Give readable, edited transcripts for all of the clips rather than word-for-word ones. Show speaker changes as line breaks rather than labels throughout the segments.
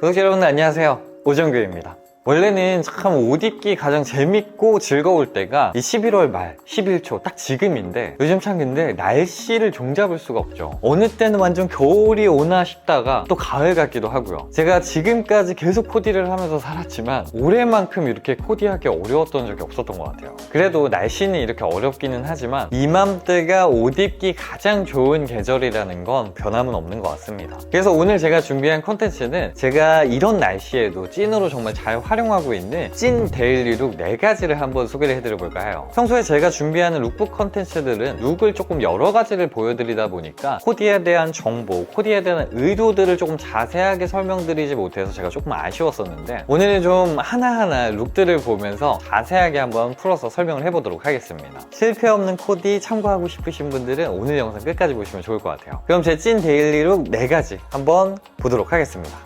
구독자 여러분들 안녕하세요, 오정규입니다. 원래는 참 옷 입기 가장 재밌고 즐거울 때가 이 11월 말 11초 초 딱 지금인데, 요즘 참 근데 날씨를 종잡을 수가 없죠. 어느 때는 완전 겨울이 오나 싶다가 또 가을 같기도 하고요. 제가 지금까지 계속 코디를 하면서 살았지만 올해만큼 이렇게 코디하기 어려웠던 적이 없었던 것 같아요. 그래도 날씨는 이렇게 어렵기는 하지만 이맘때가 옷 입기 가장 좋은 계절이라는 건 변함은 없는 것 같습니다. 그래서 오늘 제가 준비한 콘텐츠는 제가 이런 날씨에도 찐으로 정말 잘 활용하고 있는 찐 데일리룩 4가지를 한번 소개를 해드려볼까 해요. 평소에 제가 준비하는 룩북 컨텐츠들은 룩을 조금 여러 가지를 보여드리다 보니까 코디에 대한 정보, 코디에 대한 의도들을 조금 자세하게 설명드리지 못해서 제가 조금 아쉬웠었는데, 오늘은 좀 하나하나 룩들을 보면서 자세하게 한번 풀어서 설명을 해보도록 하겠습니다. 실패 없는 코디 참고하고 싶으신 분들은 오늘 영상 끝까지 보시면 좋을 것 같아요. 그럼 제 찐 데일리룩 4가지 한번 보도록 하겠습니다.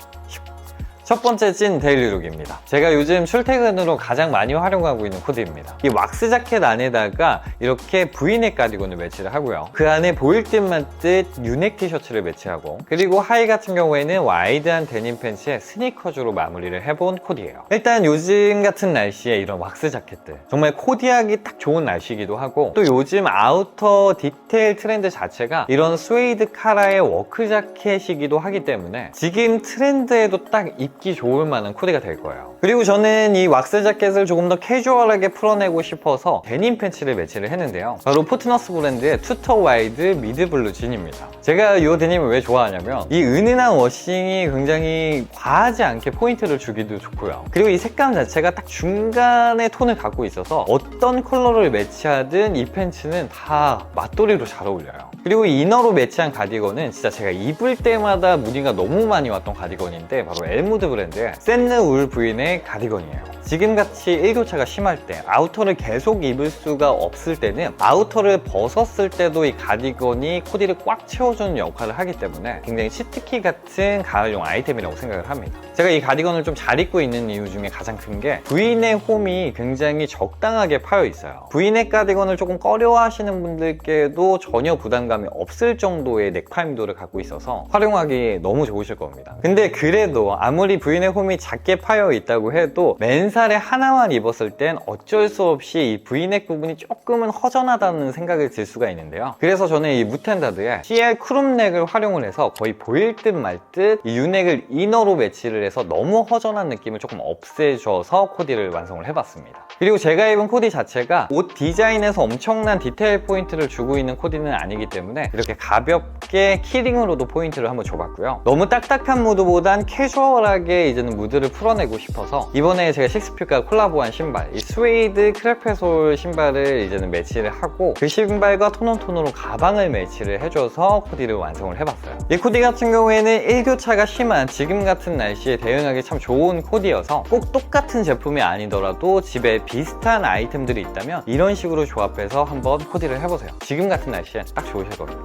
첫 번째 찐 데일리룩입니다. 제가 요즘 출퇴근으로 가장 많이 활용하고 있는 코디입니다. 이 왁스 자켓 안에다가 이렇게 V넥 가디건을 매치를 하고요. 그 안에 보일 듯 말 듯 유넥 티셔츠를 매치하고, 그리고 하의 같은 경우에는 와이드한 데님 팬츠에 스니커즈로 마무리를 해본 코디예요. 일단 요즘 같은 날씨에 이런 왁스 자켓들 정말 코디하기 딱 좋은 날씨이기도 하고, 또 요즘 아우터 디테일 트렌드 자체가 이런 스웨이드 카라의 워크 자켓이기도 하기 때문에 지금 트렌드에도 딱 입기 좋을 만한 코디가 될 거예요. 그리고 저는 이 왁스 자켓을 조금 더 캐주얼하게 풀어내고 싶어서 데님 팬츠를 매치를 했는데요. 바로 포트너스 브랜드의 투터 와이드 미드 블루 진입니다. 제가 이 데님을 왜 좋아하냐면 이 은은한 워싱이 굉장히 과하지 않게 포인트를 주기도 좋고요. 그리고 이 색감 자체가 딱 중간의 톤을 갖고 있어서 어떤 컬러를 매치하든 이 팬츠는 다 맛돌이로 잘 어울려요. 그리고 이너로 매치한 가디건은 진짜 제가 입을 때마다 무늬가 너무 많이 왔던 가디건인데, 바로 엘무드 브랜드의 샌느 울 부인의 가디건이에요. 지금같이 일교차가 심할 때, 아우터를 계속 입을 수가 없을 때는 아우터를 벗었을 때도 이 가디건이 코디를 꽉 채워주는 역할을 하기 때문에 굉장히 치트키 같은 가을용 아이템이라고 생각을 합니다. 제가 이 가디건을 좀 잘 입고 있는 이유 중에 가장 큰 게 V넥 홈이 굉장히 적당하게 파여 있어요. V넥 가디건을 조금 꺼려하시는 분들께도 전혀 부담감이 없을 정도의 넥파임도를 갖고 있어서 활용하기 너무 좋으실 겁니다. 근데 그래도 아무리 V넥 홈이 작게 파여 있다고 해도 맨살에 하나만 입었을 땐 어쩔 수 없이 이 V넥 부분이 조금은 허전하다는 생각이 들 수가 있는데요. 그래서 저는 이 무텐다드의 CL 크롭넥을 활용을 해서 거의 보일 듯 말 듯 이 유넥을 이너로 매치를 해서 너무 허전한 느낌을 조금 없애줘서 코디를 완성을 해봤습니다. 그리고 제가 입은 코디 자체가 옷 디자인에서 엄청난 디테일 포인트를 주고 있는 코디는 아니기 때문에 이렇게 가볍게 키링으로도 포인트를 한번 줘봤고요. 너무 딱딱한 무드보단 캐주얼하게 이제는 무드를 풀어내고 싶어서 이번에 제가 식스퓨가 콜라보한 신발, 이 스웨이드 크레페솔 신발을 이제는 매치를 하고, 그 신발과 톤온톤으로 가방을 매치를 해줘서 코디를 완성을 해봤어요. 이 코디 같은 경우에는 일교차가 심한 지금 같은 날씨에 대응하기 참 좋은 코디여서 꼭 똑같은 제품이 아니더라도 집에 비슷한 아이템들이 있다면 이런 식으로 조합해서 한번 코디를 해보세요. 지금 같은 날씨에 딱 좋으실 겁니다.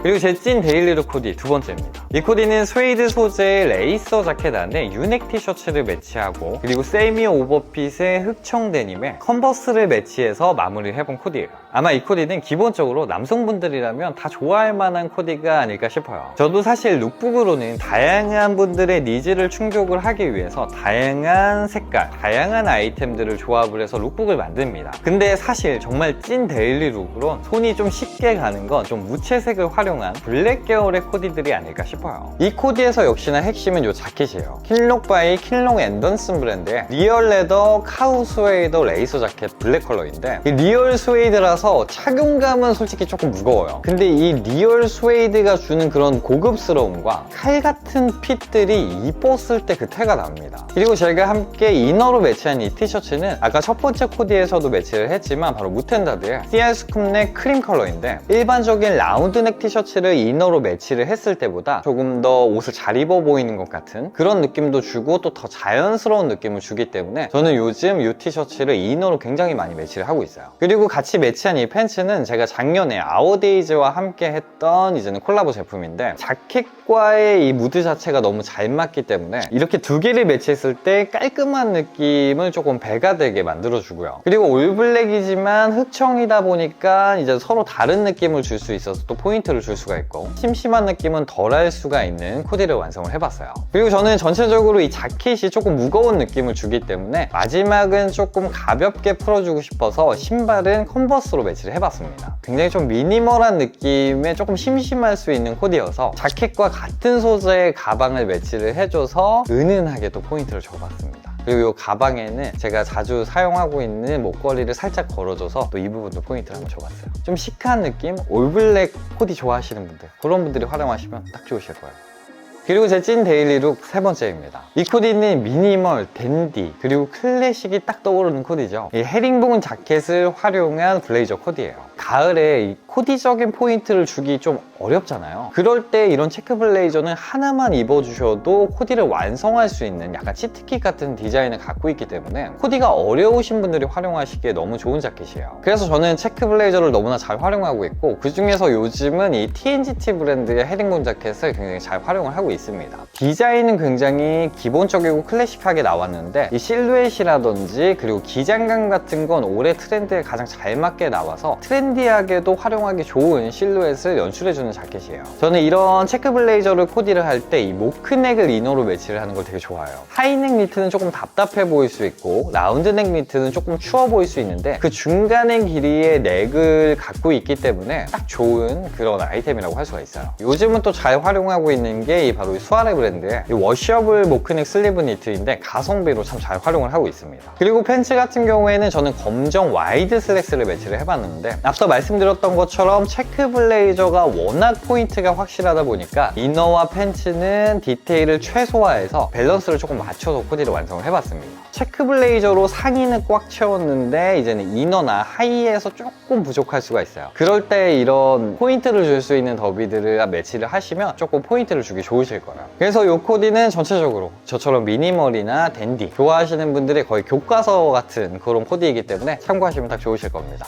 그리고 제 찐 데일리룩 코디 두 번째입니다. 이 코디는 스웨이드 소재의 레이서 자켓 안에 유넥 티셔츠를 매치하고, 그리고 세미 오버핏의 흑청 데님에 컨버스를 매치해서 마무리를 해본 코디예요. 아마 이 코디는 기본적으로 남성분들이라면 다 좋아할 만한 코디가 아닐까 싶어요. 저도 사실 룩북으로는 다양한 분들의 니즈를 충족을 하기 위해서 다양한 색깔, 다양한 아이템들을 조합을 해서 룩북을 만듭니다. 근데 사실 정말 찐 데일리룩으로 손이 좀 쉽게 가는 건 좀 무채색을 활용한 블랙 계열의 코디들이 아닐까 싶어요. 이 코디에서 역시나 핵심은 이 자켓이에요. 킬록 바이 킬록 앤던슨 브랜드의 리얼 레더 카우 스웨이더 레이서 자켓 블랙 컬러인데, 이 리얼 스웨이드라서 착용감은 솔직히 조금 무거워요. 근데 이 리얼 스웨이드가 주는 그런 고급스러움과 칼 같은 핏들이 입었을 때 그 태가 납니다. 그리고 제가 함께 이너로 매치한 이 티셔츠는 아까 첫 번째 코디에서도 매치를 했지만 바로 무텐다드의 CR 스쿱넥 크림 컬러인데, 일반적인 라운드넥 티셔츠를 이너로 매치를 했을 때보다 조금 더 옷을 잘 입어 보이는 것 같은 그런 느낌도 주고, 또 더 자연스러운 느낌을 주기 때문에 저는 요즘 이 티셔츠를 이너로 굉장히 많이 매치를 하고 있어요. 그리고 같이 매치한 이 팬츠는 제가 작년에 아워데이즈와 함께 했던 이제는 콜라보 제품인데, 자켓과의 이 무드 자체가 너무 잘 맞기 때문에 이렇게 두 개를 매치했을 때 깔끔한 느낌을 조금 배가 되게 만들어주고요. 그리고 올블랙이지만 흑청이다 보니까 이제 서로 다른 느낌을 줄 수 있어서 또 포인트를 줄 줄 수가 있고 심심한 느낌은 덜 할 수가 있는 코디를 완성을 해봤어요. 그리고 저는 전체적으로 이 자켓이 조금 무거운 느낌을 주기 때문에 마지막은 조금 가볍게 풀어주고 싶어서 신발은 컨버스로 매치를 해봤습니다. 굉장히 좀 미니멀한 느낌에 조금 심심할 수 있는 코디여서 자켓과 같은 소재의 가방을 매치를 해줘서 은은하게 또 포인트를 줘봤습니다. 그리고 이 가방에는 제가 자주 사용하고 있는 목걸이를 살짝 걸어줘서 또 이 부분도 포인트를 한번 줘봤어요. 좀 시크한 느낌, 올블랙 코디 좋아하시는 분들, 그런 분들이 활용하시면 딱 좋으실 거예요. 그리고 제 찐 데일리룩 세 번째입니다. 이 코디는 미니멀, 댄디, 그리고 클래식이 딱 떠오르는 코디죠. 이 헤링본 자켓을 활용한 블레이저 코디예요. 가을에 이 코디적인 포인트를 주기 좀 어렵잖아요. 그럴 때 이런 체크 블레이저는 하나만 입어주셔도 코디를 완성할 수 있는 약간 치트키 같은 디자인을 갖고 있기 때문에 코디가 어려우신 분들이 활용하시기에 너무 좋은 자켓이에요. 그래서 저는 체크 블레이저를 너무나 잘 활용하고 있고, 그 중에서 요즘은 이 TNGT 브랜드의 헤링본 자켓을 굉장히 잘 활용을 하고 있습니다. 디자인은 굉장히 기본적이고 클래식하게 나왔는데 이 실루엣이라든지 그리고 기장감 같은 건 올해 트렌드에 가장 잘 맞게 나와서 트렌디하게도 활용하기 좋은 실루엣을 연출해주는 자켓이에요. 저는 이런 체크 블레이저를 코디를 할 때 이 모크넥을 이너로 매치를 하는 걸 되게 좋아해요. 하이넥 니트는 조금 답답해 보일 수 있고 라운드넥 니트는 조금 추워 보일 수 있는데 그 중간의 길이의 넥을 갖고 있기 때문에 딱 좋은 그런 아이템이라고 할 수가 있어요. 요즘은 또 잘 활용하고 있는 게 바로 이 수아레 브랜드의 이 워셔블 모크넥 슬리브 니트인데 가성비로 참 잘 활용을 하고 있습니다. 그리고 팬츠 같은 경우에는 저는 검정 와이드 슬랙스를 매치를 해봤는데, 앞서 말씀드렸던 것처럼 체크 블레이저가 워낙 포인트가 확실하다 보니까 이너와 팬츠는 디테일을 최소화해서 밸런스를 조금 맞춰서 코디를 완성을 해봤습니다. 체크 블레이저로 상의는 꽉 채웠는데 이제는 이너나 하의에서 조금 부족할 수가 있어요. 그럴 때 이런 포인트를 줄 수 있는 더비들을 매치를 하시면 조금 포인트를 주기 좋으실 거예요. 그래서 이 코디는 전체적으로 저처럼 미니멀이나 댄디 좋아하시는 분들의 거의 교과서 같은 그런 코디이기 때문에 참고하시면 딱 좋으실 겁니다.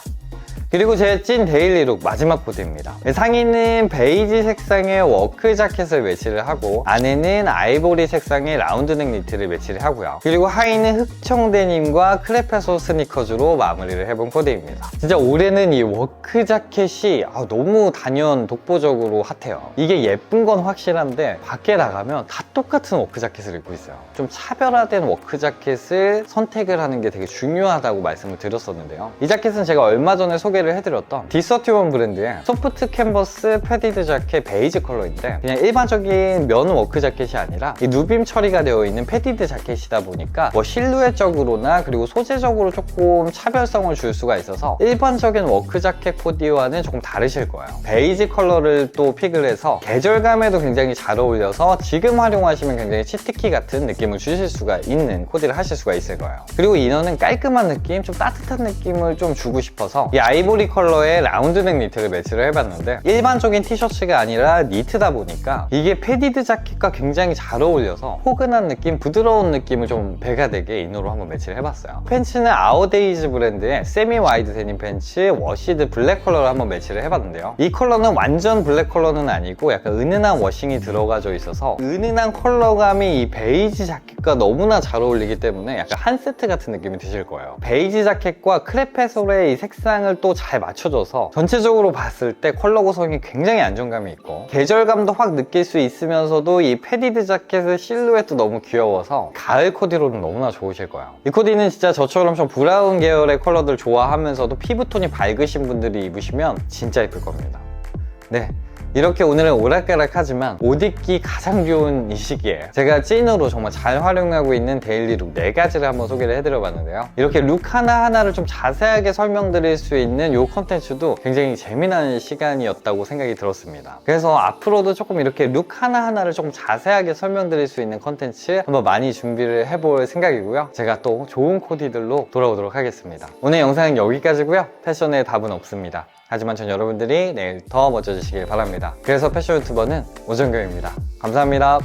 그리고 제 찐 데일리룩 마지막 코디입니다. 상의는 베이지 색상의 워크 자켓을 매치를 하고 안에는 아이보리 색상의 라운드넥 니트를 매치를 하고요. 그리고 하의는 흑청 데님과 크레페소 스니커즈로 마무리를 해본 코디입니다. 진짜 올해는 이 워크 자켓이 너무 단연 독보적으로 핫해요. 이게 예쁜 건 확실한데 밖에 나가면 다 똑같은 워크 자켓을 입고 있어요. 좀 차별화된 워크 자켓을 선택을 하는 게 되게 중요하다고 말씀을 드렸었는데요. 이 자켓은 제가 얼마 전에 소개를 해드렸던 D31 브랜드의 소프트 캔버스 패디드 자켓 베이지 컬러인데, 그냥 일반적인 면 워크 자켓이 아니라 이 누빔 처리가 되어 있는 패디드 자켓이다 보니까 뭐 실루엣적으로나 그리고 소재적으로 조금 차별성을 줄 수가 있어서 일반적인 워크 자켓 코디와는 조금 다르실 거예요. 베이지 컬러를 또 픽을 해서 계절감에도 굉장히 잘 어울려서 지금 활용하시면 굉장히 치트키 같은 느낌을 주실 수가 있는 코디를 하실 수가 있을 거예요. 그리고 이너는 깔끔한 느낌, 좀 따뜻한 느낌을 좀 주고 싶어서 이 아이보리 컬러의 라운드넥 니트를 매치를 해봤는데, 일반적인 티셔츠가 아니라 니트다 보니까 이게 패디드 자켓과 굉장히 잘 어울려서 포근한 느낌, 부드러운 느낌을 좀 배가 되게 이너로 한번 매치를 해봤어요. 팬츠는 아워데이즈 브랜드의 세미 와이드 데님 팬츠 워시드 블랙 컬러를 한번 매치를 해봤는데요. 이 컬러는 완전 블랙 컬러는 아니고 약간 은은한 워싱이 들어가져 있어서 은은한 컬러감이 이 베이지 자켓과 너무나 잘 어울리기 때문에 약간 한 세트 같은 느낌이 드실 거예요. 베이지 자켓과 크레페솔의 이 색상을 또 잘 맞춰줘서 전체적으로 봤을 때 컬러 구성이 굉장히 안정감이 있고 계절감도 확 느낄 수 있으면서도 이 패디드 자켓의 실루엣도 너무 귀여워서 가을 코디로는 너무나 좋으실 거예요. 이 코디는 진짜 저처럼 좀 브라운 계열의 컬러들 좋아하면서도 피부톤이 밝으신 분들이 입으시면 진짜 예쁠 겁니다. 네, 이렇게 오늘은 오락가락하지만 옷 입기 가장 좋은 이 시기에 제가 찐으로 정말 잘 활용하고 있는 데일리 룩 4가지를 한번 소개를 해드려봤는데요. 이렇게 룩 하나하나를 좀 자세하게 설명드릴 수 있는 이 컨텐츠도 굉장히 재미난 시간이었다고 생각이 들었습니다. 그래서 앞으로도 조금 이렇게 룩 하나하나를 조금 자세하게 설명드릴 수 있는 컨텐츠 한번 많이 준비를 해볼 생각이고요. 제가 또 좋은 코디들로 돌아오도록 하겠습니다. 오늘 영상은 여기까지고요. 패션에 답은 없습니다. 하지만 전 여러분들이 내일 더 멋져지시길 바랍니다. 그래서 패션 유튜버는 오정교입니다. 감사합니다.